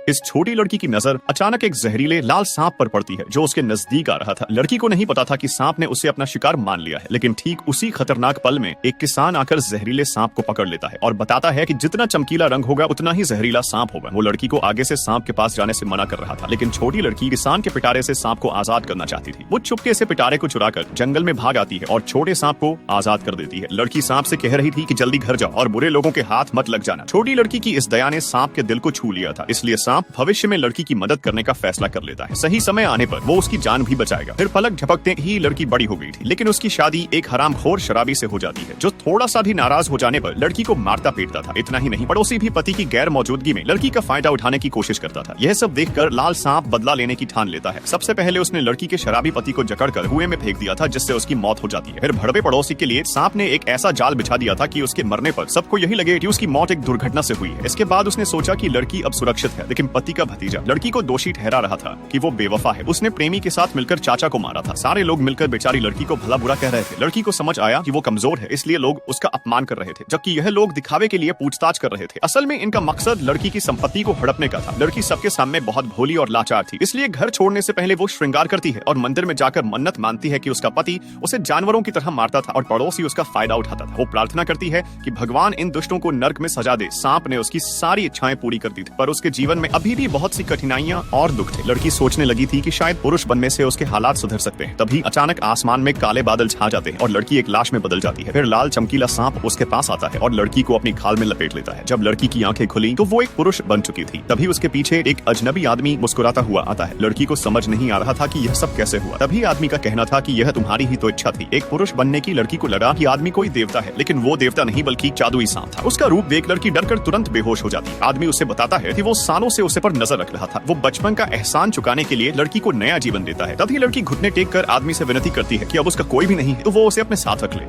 इस छोटी लड़की की नजर अचानक एक जहरीले लाल सांप पर पड़ती है जो उसके नजदीक आ रहा था। लड़की को नहीं पता था कि सांप ने उसे अपना शिकार मान लिया है, लेकिन ठीक उसी खतरनाक पल में एक किसान आकर जहरीले सांप को पकड़ लेता है और बताता है कि जितना चमकीला रंग होगा उतना ही जहरीला सांप होगा। वो लड़की को आगे से सांप के पास जाने से मना कर रहा था, लेकिन छोटी लड़की किसान के पिटारे से सांप को आजाद करना चाहती थी। वो चुपके से पिटारे को चुराकर जंगल में भाग आती है और छोटे सांप को आजाद कर देती है। लड़की सांप से कह रही थी कि जल्दी घर जाओ और बुरे लोगों के हाथ मत लग जाना। छोटी लड़की की इस दया ने सांप के दिल को छू लिया था, इसलिए सांप भविष्य में लड़की की मदद करने का फैसला कर लेता है। सही समय आने पर वो उसकी जान भी बचाएगा। फिर पलक झपकते ही लड़की बड़ी हो गई थी, लेकिन उसकी शादी एक हरामखोर शराबी से हो जाती है जो थोड़ा सा भी नाराज हो जाने पर लड़की को मारता पीटता था। इतना ही नहीं, पड़ोसी भी पति की गैर मौजूदगी में लड़की का फायदा उठाने की कोशिश करता था। यह सब देखकर लाल सांप बदला लेने की ठान लेता है। सबसे पहले उसने लड़की के शराबी पति को जकड़कर कुएं में फेंक दिया था, जिससे उसकी मौत हो जाती है। फिर भड़वे पड़ोसी के लिए सांप ने एक ऐसा जाल बिछा दिया था कि उसके मरने पर सबको यही लगे कि उसकी मौत एक दुर्घटना से हुई है। इसके बाद उसने सोचा कि लड़की अब सुरक्षित है, लेकिन पति का भतीजा लड़की को दोषी ठहरा रहा था कि वो बेवफा है। उसने प्रेमी के साथ मिलकर चाचा को मारा था। सारे लोग मिलकर बेचारी लड़की को भला बुरा कह रहे थे। लड़की को समझ आया कि वो कमजोर है, इसलिए लोग उसका अपमान कर रहे थे, जबकि यह लोग दिखावे के लिए पूछताछ कर रहे थे। असल में इनका मकसद लड़की की संपत्ति को हड़पने का था। लड़की सबके सामने बहुत भोली और लाचार थी, इसलिए घर छोड़ने से पहले वो श्रृंगार करती है और मंदिर में जाकर मन्नत मानती है कि उसका पति उसे जानवरों की तरह मारता था और पड़ोसी उसका फायदा उठाता था। वो प्रार्थना करती है कि भगवान इन दुष्टों को नर्क में सजा दे। सांप ने उसकी सारी इच्छाएं पूरी कर दी थी, पर उसके जीवन में अभी भी बहुत सी कठिनाइयां और दुख थे। लड़की सोचने लगी थी कि शायद पुरुष बनने से उसके हालात सुधर सकते हैं। तभी अचानक आसमान में काले बादल छा जाते हैं और लड़की एक लाश में बदल जाती है। फिर लाल चमकीला सांप उसके पास आता है और लड़की को अपनी खाल में लपेट लेता है। जब लड़की की आंखें खुली तो वो एक पुरुष बन चुकी थी। तभी उसके पीछे एक अजनबी आदमी मुस्कुराता हुआ आता है। लड़की को समझ नहीं आ रहा था कि यह सब कैसे हुआ। तभी आदमी का कहना था कि यह तुम्हारी ही तो इच्छा थी। एक पुरुष बनने की लड़की को लगा कि आदमी कोई देवता है, लेकिन वो देवता नहीं बल्कि जादुई सांप था। उसका रूप देख लड़की डरकर तुरंत बेहोश हो जाती है। आदमी उसे बताता है कि वो सालों से उसे पर नजर रख रहा था। वो बचपन का एहसान चुकाने के लिए लड़की को नया जीवन देता है। तभी लड़की घुटने टेक कर आदमी से विनती करती है कि अब उसका कोई भी नहीं है तो वो उसे अपने साथ रख ले।